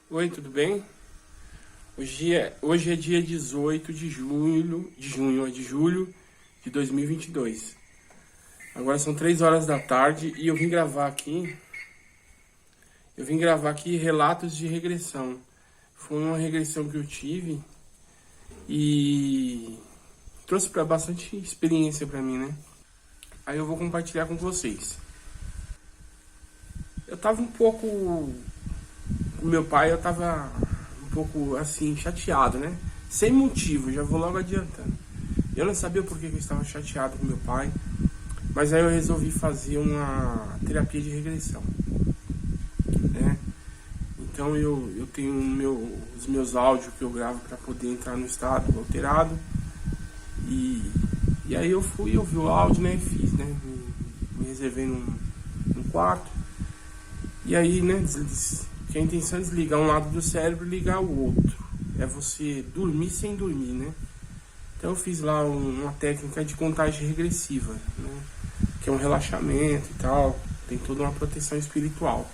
Oi, tudo bem? Hoje é dia 18 de julho de 2022. Agora são 3 horas da tarde e eu vim gravar aqui relatos de regressão. Foi uma regressão que eu tive e trouxe para bastante experiência para mim, né? Aí eu vou compartilhar com vocês. Eu tava um pouco com meu pai, eu tava um pouco assim chateado, né? Sem motivo, já vou logo adiantando. Eu não sabia por que eu estava chateado com meu pai, mas aí eu resolvi fazer uma terapia de regressão, né? Então eu tenho os meus áudios que eu gravo para poder entrar no estado alterado. E aí eu fui ouvir o áudio, né? E fiz, né? Me reservei num quarto. E aí, né? Que a intenção é desligar um lado do cérebro e ligar o outro. É você dormir sem dormir, né? Então eu fiz lá uma técnica de contagem regressiva, né? Que é um relaxamento e tal. Tem toda uma proteção espiritual.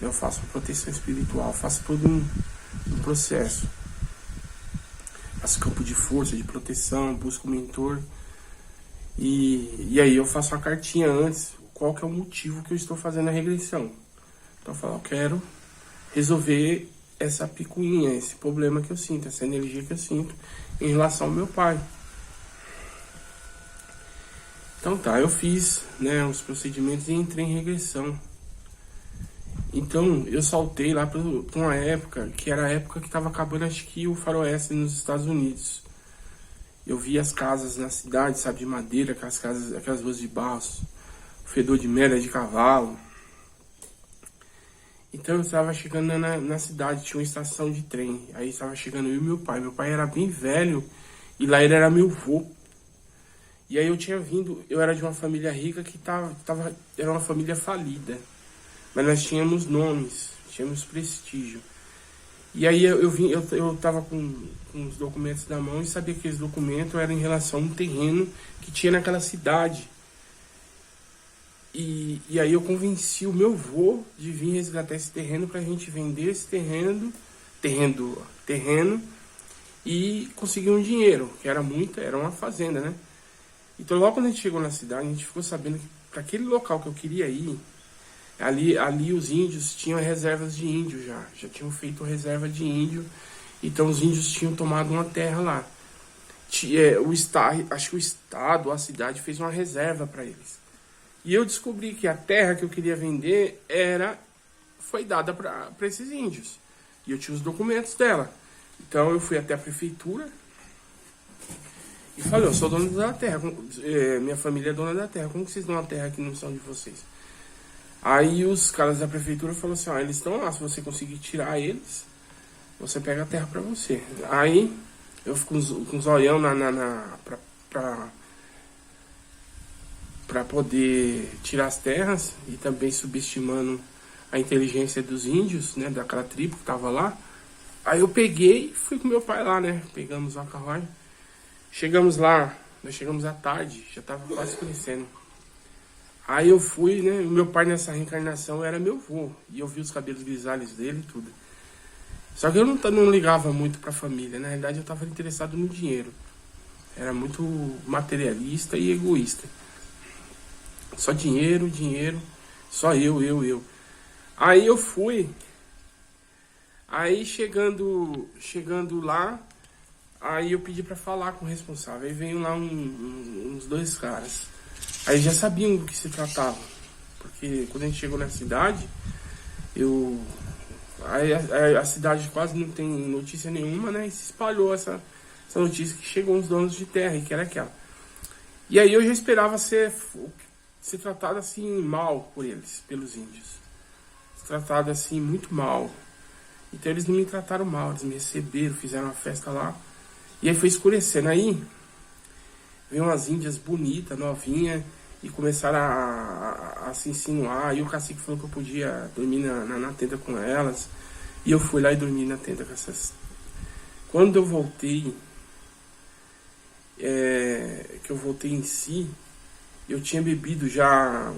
Eu faço uma proteção espiritual, faço todo um processo. Faço campo de força, de proteção, busco um mentor. E aí eu faço uma cartinha antes, qual que é o motivo que eu estou fazendo a regressão. Então eu falo, eu quero resolver essa picuinha, esse problema que eu sinto, essa energia que eu sinto em relação ao meu pai. Então tá, eu fiz, né, os procedimentos e entrei em regressão. Então eu saltei lá para uma época, que era a época que estava acabando, acho que o faroeste nos Estados Unidos. Eu vi as casas na cidade, sabe, de madeira, aquelas casas, aquelas ruas de barro, o fedor de merda de cavalo. Então eu estava chegando na cidade, tinha uma estação de trem. Aí estava chegando eu e meu pai. Meu pai era bem velho e lá ele era meu vô. E aí eu tinha vindo, eu era de uma família rica que era uma família falida. Mas nós tínhamos nomes, tínhamos prestígio. E aí eu tava com os documentos na mão e sabia que aqueles documentos eram em relação a um terreno que tinha naquela cidade. E aí eu convenci o meu avô de vir resgatar esse terreno pra gente vender esse terreno e conseguir um dinheiro, que era uma fazenda, né? Então logo quando a gente chegou na cidade, a gente ficou sabendo que para aquele local que eu queria ir, ali os índios tinham reservas de índio já tinham feito reserva de índio, então os índios tinham tomado uma terra lá. Acho que o estado, a cidade fez uma reserva para eles. E eu descobri que a terra que eu queria vender foi dada para esses índios. E eu tinha os documentos dela. Então eu fui até a prefeitura e falei, eu sou dono da terra, minha família é dona da terra, como que vocês dão a terra que não são de vocês? Aí os caras da prefeitura falaram assim, eles estão lá, se você conseguir tirar eles, você pega a terra para você. Aí eu fico com os olhão para poder tirar as terras e também subestimando a inteligência dos índios, né, daquela tribo que tava lá. Aí eu peguei e fui com meu pai lá, né, pegamos uma carruagem, nós chegamos à tarde, já tava quase escurecendo. Aí eu fui, né, o meu pai nessa reencarnação era meu avô, e eu vi os cabelos grisalhos dele e tudo. Só que eu não ligava muito pra família, na realidade eu tava interessado no dinheiro. Era muito materialista e egoísta. Só dinheiro, só eu. Aí eu fui. Aí chegando lá, aí eu pedi pra falar com o responsável. Aí veio lá uns dois caras. Aí já sabiam do que se tratava. Porque quando a gente chegou na cidade, a cidade quase não tem notícia nenhuma, né? E se espalhou essa notícia que chegou uns donos de terra, e que era aquela. E aí eu já esperava ser tratado assim mal por eles, pelos índios. Ser tratado assim muito mal. Então eles não me trataram mal, eles me receberam, fizeram uma festa lá. E aí foi escurecendo. Aí veio umas índias bonitas, novinhas, e começaram a se insinuar. E o cacique falou que eu podia dormir na tenda com elas. E eu fui lá e dormi na tenda com essas. Quando eu voltei, que eu voltei em si, eu tinha bebido já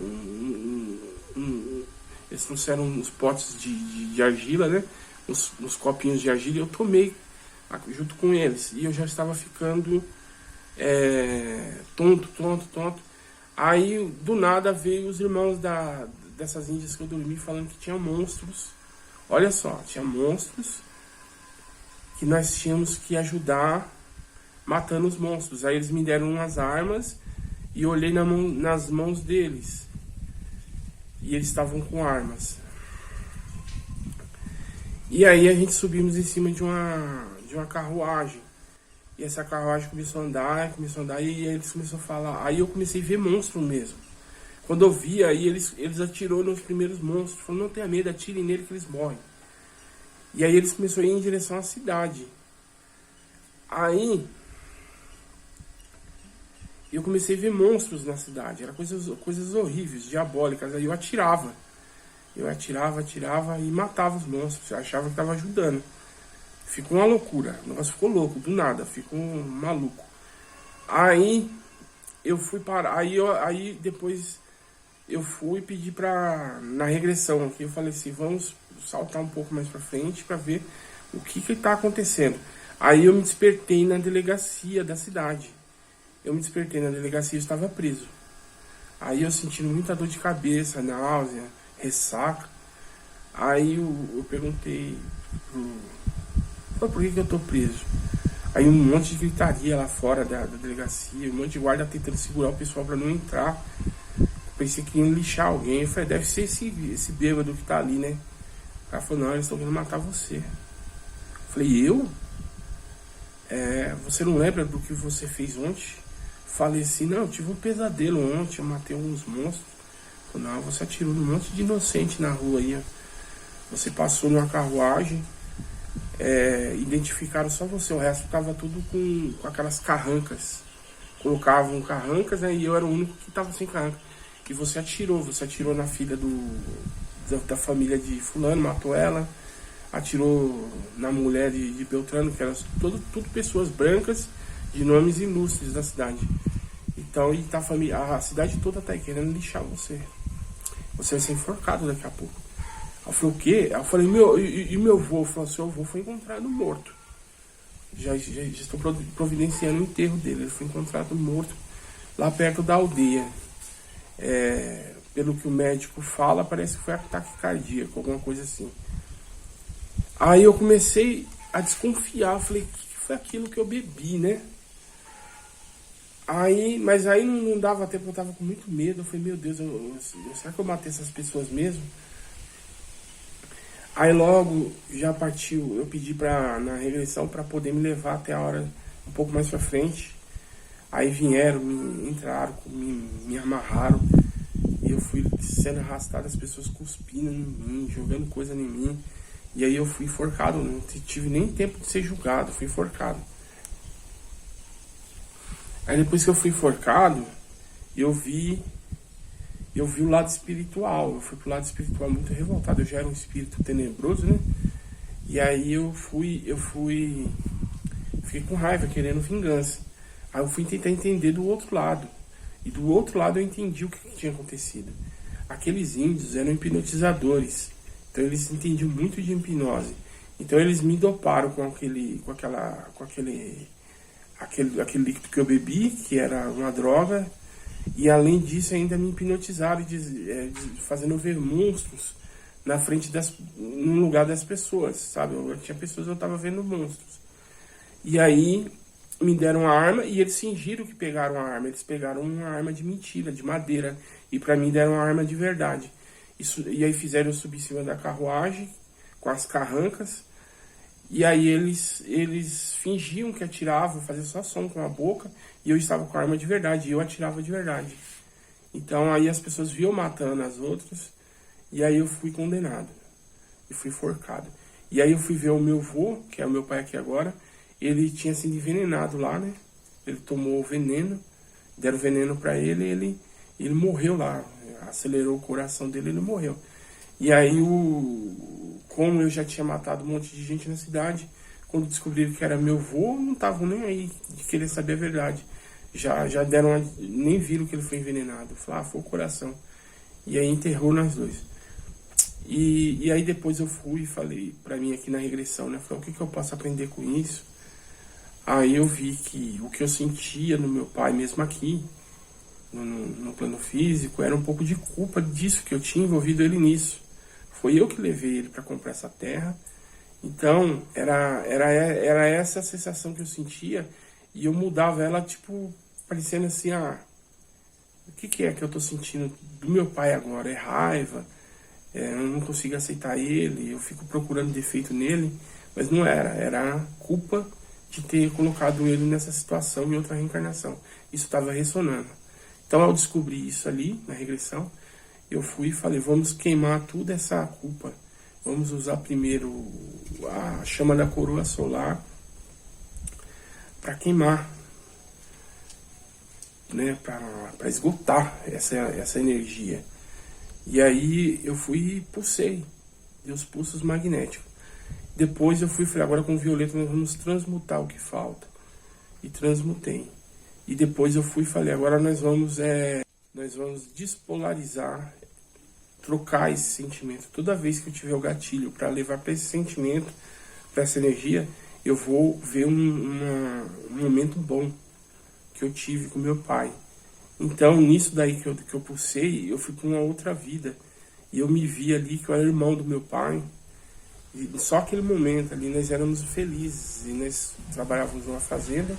eles trouxeram uns potes de argila, né? uns copinhos de argila, e eu tomei junto com eles. E eu já estava ficando tonto. Aí, do nada, veio os irmãos dessas índias que eu dormi falando que tinha monstros. Olha só, tinha monstros que nós tínhamos que ajudar matando os monstros. Aí eles me deram umas armas e eu olhei nas mãos deles. E eles estavam com armas. E aí a gente subimos em cima de uma carruagem. E essa carruagem começou a andar, e eles começaram a falar. Aí eu comecei a ver monstro mesmo. Quando eu vi, aí eles atirou nos primeiros monstros. Falou, não tenha medo, atirem nele que eles morrem. E aí eles começaram a ir em direção à cidade. Aí eu comecei a ver monstros na cidade. Eram coisas horríveis, diabólicas. Aí eu atirava. Eu atirava e matava os monstros. Eu achava que estava ajudando. Ficou uma loucura. O negócio ficou louco, do nada. Ficou maluco. Aí eu fui parar. Aí depois eu fui pedir na regressão aqui. Eu falei assim, vamos saltar um pouco mais pra frente pra ver o que tá acontecendo. Aí eu me despertei na delegacia da cidade. Eu estava preso. Aí eu sentindo muita dor de cabeça, náusea, ressaca. Aí eu perguntei por que eu tô preso? Aí um monte de gritaria lá fora da delegacia, um monte de guarda tentando segurar o pessoal pra não entrar. Pensei que iam lixar alguém. Eu falei, deve ser esse bêbado que tá ali, né? O cara falou, não, eles estão querendo matar você. Eu falei, eu? Você não lembra do que você fez ontem? Falei assim, não, eu tive um pesadelo ontem, eu matei uns monstros. Falei, não, você atirou num monte de inocente na rua aí. Você passou numa carruagem, identificaram só você, o resto tava tudo com aquelas carrancas. Colocavam carrancas, né, e eu era o único que tava sem carranca. E você atirou na filha da família de fulano, matou ela. Atirou na mulher de Beltrano, que eram tudo pessoas brancas de nomes ilustres da cidade. Então, a cidade toda tá aí querendo lixar você. Você vai ser enforcado daqui a pouco. Eu falei, o quê? Eu falei, meu avô? Eu falei, seu avô foi encontrado morto. Já estou providenciando o enterro dele. Ele foi encontrado morto lá perto da aldeia. Pelo que o médico fala, parece que foi ataque cardíaco, alguma coisa assim. Aí eu comecei a desconfiar. Eu falei, o que foi aquilo que eu bebi, né? Mas aí não dava tempo, eu tava com muito medo. Eu falei, meu Deus, será que eu matei essas pessoas mesmo? Aí logo já partiu, eu pedi na regressão para poder me levar até a hora um pouco mais pra frente. Aí vieram, entraram, me amarraram. E eu fui sendo arrastado, as pessoas cuspindo em mim, jogando coisa em mim. E aí eu fui enforcado, não tive nem tempo de ser julgado, fui enforcado. Aí depois que eu fui enforcado, eu vi o lado espiritual. Eu fui pro lado espiritual muito revoltado. Eu já era um espírito tenebroso, né? E aí eu fiquei com raiva, querendo vingança. Aí eu fui tentar entender do outro lado. E do outro lado eu entendi o que tinha acontecido. Aqueles índios eram hipnotizadores. Então eles entendiam muito de hipnose. Então eles me doparam com aquele líquido que eu bebi, que era uma droga. E além disso ainda me hipnotizaram, fazendo ver monstros na frente no lugar das pessoas, sabe? Tinha pessoas que eu tava vendo monstros. E aí me deram a arma e eles fingiram que pegaram a arma. Eles pegaram uma arma de mentira, de madeira. E pra mim deram uma arma de verdade. E aí fizeram eu subir em cima da carruagem, com as carrancas. E aí eles fingiam que atiravam, faziam só som com a boca. E eu estava com a arma de verdade, e eu atirava de verdade. Então aí as pessoas viam matando as outras. E aí eu fui condenado. E fui enforcado. E aí eu fui ver o meu avô, que é o meu pai aqui agora. Ele tinha sido envenenado lá, né? Ele tomou veneno. Deram veneno pra ele e ele morreu lá. Acelerou o coração dele e ele morreu. E aí, como eu já tinha matado um monte de gente na cidade, quando descobriram que era meu avô, não estavam nem aí de querer saber a verdade. Já deram, nem viram que ele foi envenenado. Falaram, foi o coração. E aí enterrou nós dois. E aí depois eu fui e falei pra mim aqui na regressão, né? Falei, o que que eu posso aprender com isso? Aí eu vi que o que eu sentia no meu pai, mesmo aqui, no plano físico, era um pouco de culpa disso, que eu tinha envolvido ele nisso. Foi eu que levei ele para comprar essa terra. Então, era essa a sensação que eu sentia. E eu mudava ela, tipo, parecendo assim, o que é que eu tô sentindo do meu pai agora? É raiva? Eu não consigo aceitar ele, eu fico procurando defeito nele. Mas não era culpa de ter colocado ele nessa situação em outra reencarnação. Isso estava ressonando. Então, ao descobrir isso ali, na regressão, eu fui e falei, vamos queimar toda essa culpa. Vamos usar primeiro a chama da coroa solar para queimar, né, para esgotar essa energia. E aí eu fui e pulsei, dei os pulsos magnéticos. Depois eu fui e falei, agora com o violeta nós vamos transmutar o que falta. E transmutei. E depois eu fui e falei, agora nós vamos despolarizar, trocar esse sentimento. Toda vez que eu tiver o gatilho para levar para esse sentimento, para essa energia, eu vou ver um momento bom que eu tive com meu pai. Então, nisso daí que eu pulsei, eu fui para uma outra vida. E eu me vi ali que eu era irmão do meu pai. E só aquele momento ali nós éramos felizes. E nós trabalhávamos numa fazenda.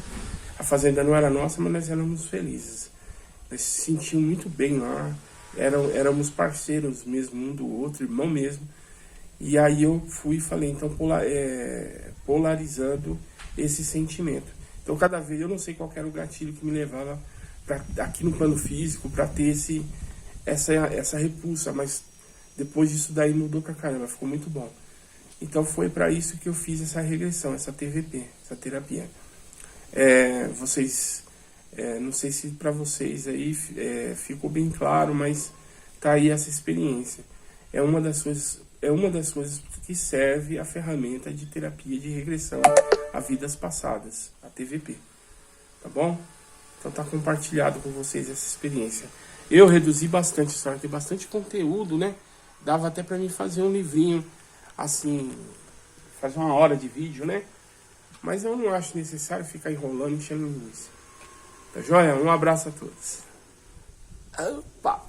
A fazenda não era nossa, mas nós éramos felizes. Nós se sentíamos muito bem lá. Éramos parceiros mesmo, um do outro, irmão mesmo. E aí eu fui e falei, então polarizando esse sentimento. Então cada vez, eu não sei qual era o gatilho que me levava aqui no plano físico para ter essa repulsa, mas depois disso daí mudou pra caramba, ficou muito bom. Então foi para isso que eu fiz essa regressão, essa TVP, essa terapia. Não sei se para vocês aí ficou bem claro, mas tá aí essa experiência. É uma das coisas que serve a ferramenta de terapia de regressão a vidas passadas, a TVP. Tá bom? Então tá compartilhado com vocês essa experiência. Eu reduzi bastante a história, tem bastante conteúdo, né? Dava até para mim fazer um livrinho, assim, fazer 1 hora de vídeo, né? Mas eu não acho necessário ficar enrolando, enchendo linguiça. Tá joia? Um abraço a todos. Opa!